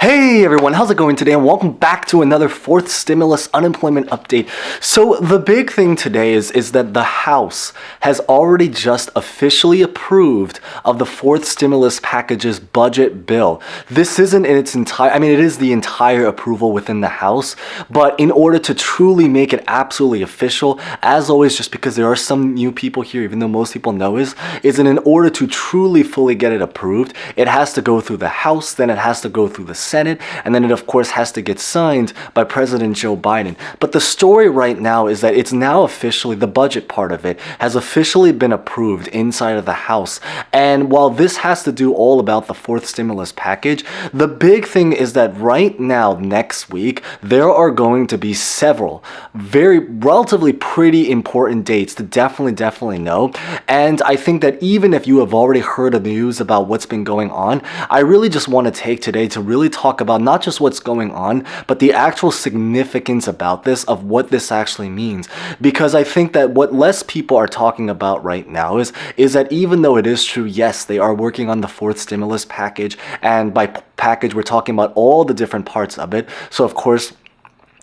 Hey everyone, how's it going today? And welcome back to another fourth stimulus unemployment update. So the big thing today is that the House has already just officially approved of the fourth stimulus package's budget bill. This isn't in its entire, it is the entire approval within the House, but in order to truly make it absolutely official, as always, just because there are some new people here, even though most people know is in order to truly fully get it approved, it has to go through the House, then it has to go through the Senate, and then it of course has to get signed by President Joe Biden. But the story right now is that it's now officially, the budget part of it has officially been approved inside of the House. And while this has to do all about the fourth stimulus package, the big thing is that right now, next week, there are going to be several very relatively pretty important dates to definitely know. And I think that even if you have already heard of the news about what's been going on, I really just want to take today to really talk about not just what's going on, but the actual significance about this, of what this actually means. Because I think that what less people are talking about right now is that even though it is true, yes, they are working on the fourth stimulus package, and by package we're talking about all the different parts of it. So of course,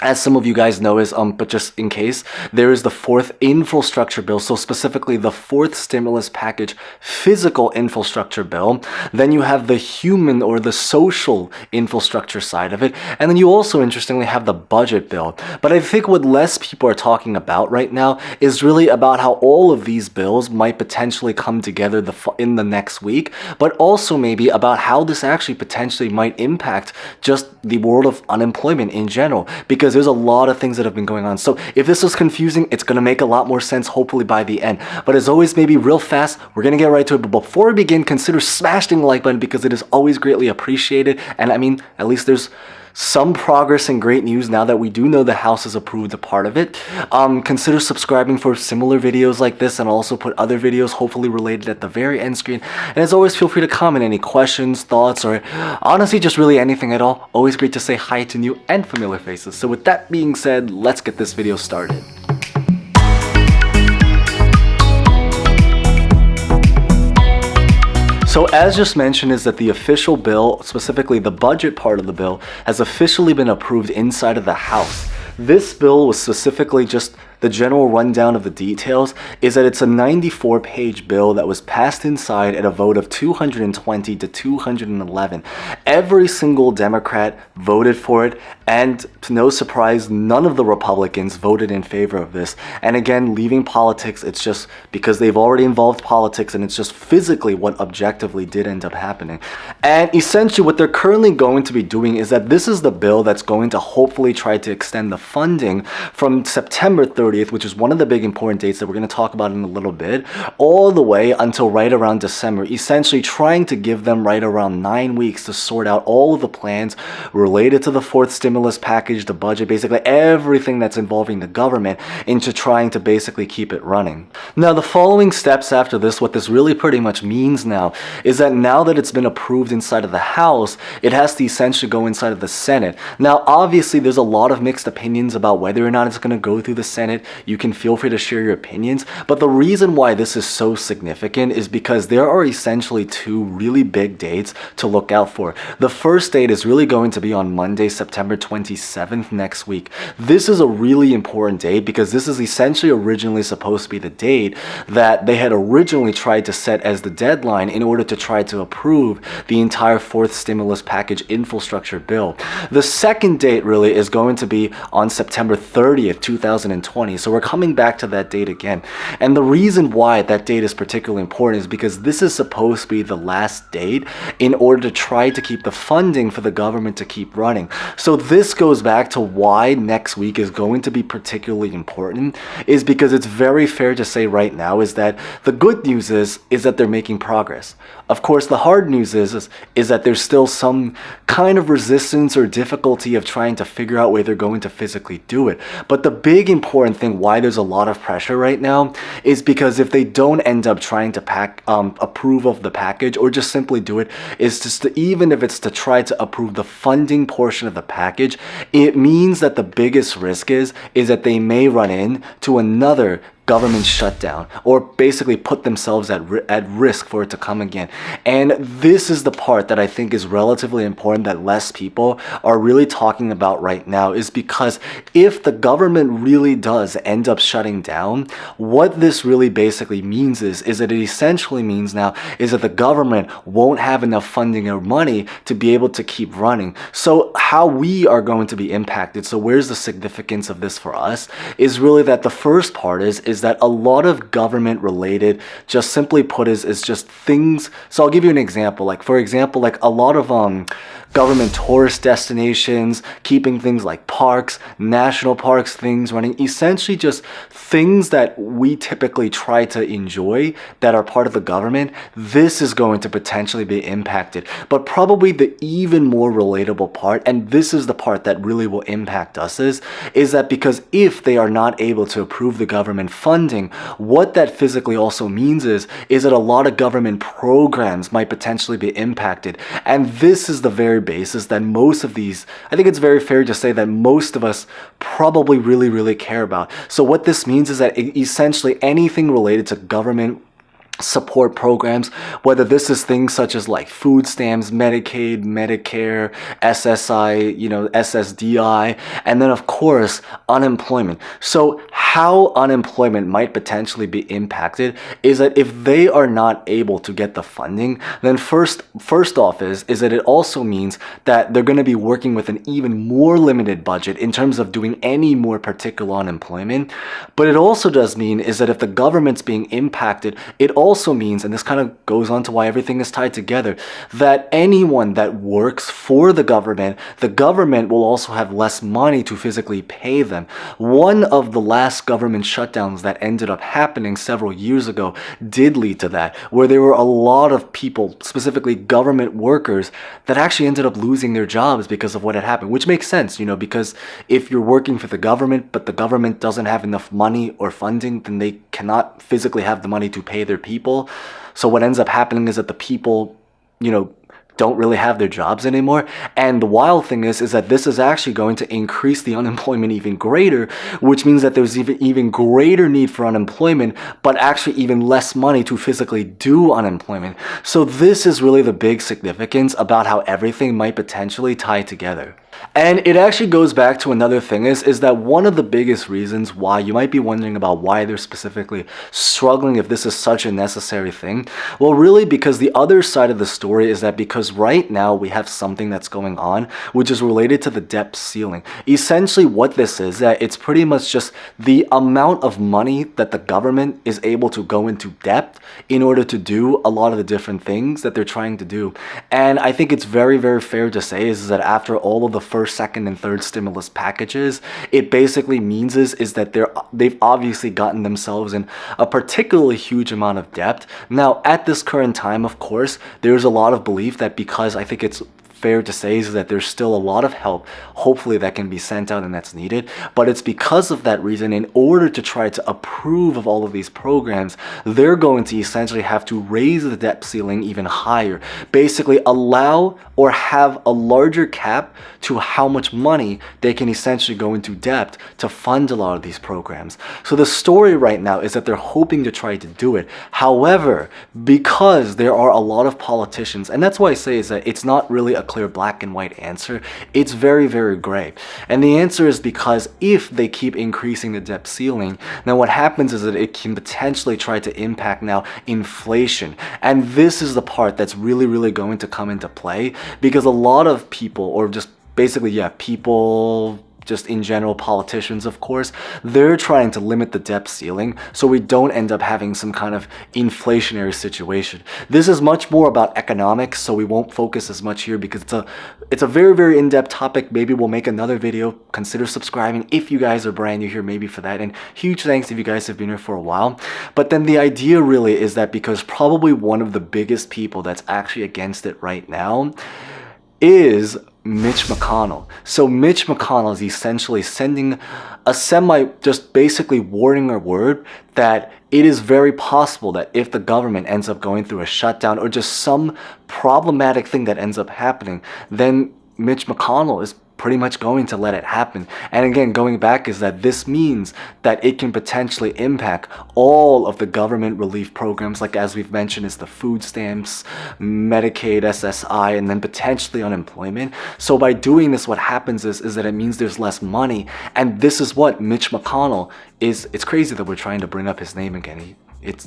as some of you guys know but just in case, there is the fourth infrastructure bill, so specifically the fourth stimulus package physical infrastructure bill. Then you have the human or the social infrastructure side of it, and then you also interestingly have the budget bill. But I think what less people are talking about right now is really about how all of these bills might potentially come together in the next week, but also maybe about how this actually potentially might impact just the world of unemployment in general, because there's a lot of things that have been going on. So if this was confusing, it's going to make a lot more sense hopefully by the end. But as always, maybe real fast, we're going to get right to it. But before we begin, consider smashing the like button, because it is always greatly appreciated. And at least there's some progress and great news now that we do know the House has approved a part of it. Consider subscribing for similar videos like this, and also put other videos hopefully related at the very end screen. And as always, feel free to comment any questions, thoughts, or honestly just really anything at all. Always great to say hi to new and familiar faces. So with that being said, let's get this video started. So as just mentioned, is that the official bill, specifically the budget part of the bill, has officially been approved inside of the House. This bill was specifically just the general rundown of the details is that it's a 94-page bill that was passed inside at a vote of 220 to 211. Every single Democrat voted for it, and to no surprise, none of the Republicans voted in favor of this. And again, leaving politics, it's just because they've already involved politics, and it's just physically what objectively did end up happening. And essentially what they're currently going to be doing is that this is the bill that's going to hopefully try to extend the funding from September 30th, which is one of the big important dates that we're going to talk about in a little bit, all the way until right around December, essentially trying to give them right around 9 weeks to sort out all of the plans related to the fourth stimulus package, the budget, basically everything that's involving the government, into trying to basically keep it running. Now, the following steps after this, what this really pretty much means now, is that now that it's been approved inside of the House, it has to essentially go inside of the Senate. Now, obviously, there's a lot of mixed opinions about whether or not it's going to go through the Senate. You can feel free to share your opinions, but the reason why this is so significant is because there are essentially two really big dates to look out for. The first date is really going to be on Monday, September 27th next week. This is a really important date because this is essentially originally supposed to be the date that they had originally tried to set as the deadline in order to try to approve the entire fourth stimulus package infrastructure bill. The second date really is going to be on September 30th, 2020. So we're coming back to that date again. And the reason why that date is particularly important is because this is supposed to be the last date in order to try to keep the funding for the government to keep running. So this goes back to why next week is going to be particularly important, is because it's very fair to say right now is that the good news is that they're making progress. Of course, the hard news is that there's still some kind of resistance or difficulty of trying to figure out where they're going to physically do it. But the big important thing why there's a lot of pressure right now is because if they don't end up trying to approve of the package, or just simply do it, is just to, even if it's to try to approve the funding portion of the package, it means that the biggest risk is that they may run into another government shutdown, or basically put themselves at risk for it to come again. And this is the part that I think is relatively important that less people are really talking about right now, is because if the government really does end up shutting down, what this really basically means is that it essentially means now is that the government won't have enough funding or money to be able to keep running. So how we are going to be impacted, so where's the significance of this for us, is really that the first part is that a lot of government related, just simply put, is just things. So I'll give you an example. Like for example, like a lot of government tourist destinations, keeping things like parks, national parks, things running, essentially just things that we typically try to enjoy that are part of the government. This is going to potentially be impacted. But probably the even more relatable part, and this is the part that really will impact us, is that because if they are not able to approve the government funding, what that physically also means is that a lot of government programs might potentially be impacted. And this is the very basis that most of these, I think it's very fair to say that most of us probably really care about. So what this means is that essentially anything related to government support programs, whether this is things such as like food stamps, Medicaid, Medicare, SSI, SSDI, and then of course unemployment. So how unemployment might potentially be impacted is that if they are not able to get the funding, then first off is that it also means that they're going to be working with an even more limited budget in terms of doing any more particular unemployment. But it also does mean is that if the government's being impacted, it also means, and this kind of goes on to why everything is tied together, that anyone that works for the government will also have less money to physically pay them. One of the last government shutdowns that ended up happening several years ago did lead to that, where there were a lot of people, specifically government workers, that actually ended up losing their jobs because of what had happened, which makes sense, because if you're working for the government, but the government doesn't have enough money or funding, then they cannot physically have the money to pay their people. So what ends up happening is that the people, don't really have their jobs anymore. And the wild thing is that this is actually going to increase the unemployment even greater, which means that there's even greater need for unemployment, but actually even less money to physically do unemployment. So this is really the big significance about how everything might potentially tie together. And it actually goes back to another thing is that one of the biggest reasons why you might be wondering about why they're specifically struggling, if this is such a necessary thing. Well, really because the other side of the story is that because right now we have something that's going on, which is related to the debt ceiling. Essentially what this is, that it's pretty much just the amount of money that the government is able to go into debt in order to do a lot of the different things that they're trying to do. And I think it's very fair to say is that after all of the first, second, and third stimulus packages, it basically means is that they've obviously gotten themselves in a particularly huge amount of debt. Now, at this current time, of course, there's a lot of belief that because I think it's fair to say is that there's still a lot of help, hopefully, that can be sent out and that's needed. But it's because of that reason, in order to try to approve of all of these programs, they're going to essentially have to raise the debt ceiling even higher. Basically allow or have a larger cap to how much money they can essentially go into debt to fund a lot of these programs. So the story right now is that they're hoping to try to do it. However, because there are a lot of politicians, and that's why I say is that it's not really a clear black and white answer, it's very gray. And the answer is because if they keep increasing the debt ceiling, then what happens is that it can potentially try to impact now inflation. And this is the part that's really going to come into play, because a lot of people, or just basically, people, just in general, politicians, of course, they're trying to limit the debt ceiling so we don't end up having some kind of inflationary situation. This is much more about economics, so we won't focus as much here because it's a very in-depth topic. Maybe we'll make another video. Consider subscribing if you guys are brand new here, maybe for that. And huge thanks if you guys have been here for a while. But then the idea really is that because probably one of the biggest people that's actually against it right now is Mitch McConnell. So Mitch McConnell is essentially sending a just basically warning or word that it is very possible that if the government ends up going through a shutdown or just some problematic thing that ends up happening, then Mitch McConnell is pretty much going to let it happen. And again, going back is that this means that it can potentially impact all of the government relief programs, like as we've mentioned is the food stamps, Medicaid, SSI, and then potentially unemployment. So by doing this, what happens is that it means there's less money. And this is what Mitch McConnell is. It's crazy that we're trying to bring up his name again.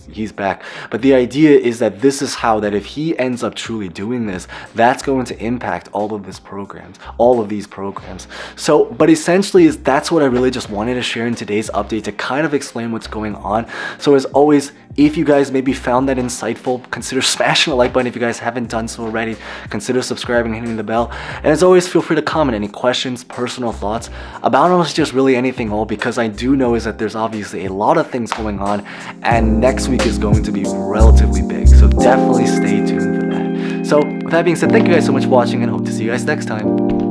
He's back. But the idea is that this is how that if he ends up truly doing this, that's going to impact all of these programs. So, but essentially that's what I really just wanted to share in today's update to kind of explain what's going on. So as always, if you guys maybe found that insightful, consider smashing the like button. If you guys haven't done so already, consider subscribing and hitting the bell. And as always, feel free to comment any questions, personal thoughts about almost just really anything all, because I do know is that there's obviously a lot of things going on, and next week is going to be relatively big. So definitely stay tuned for that. So with that being said, thank you guys so much for watching and hope to see you guys next time.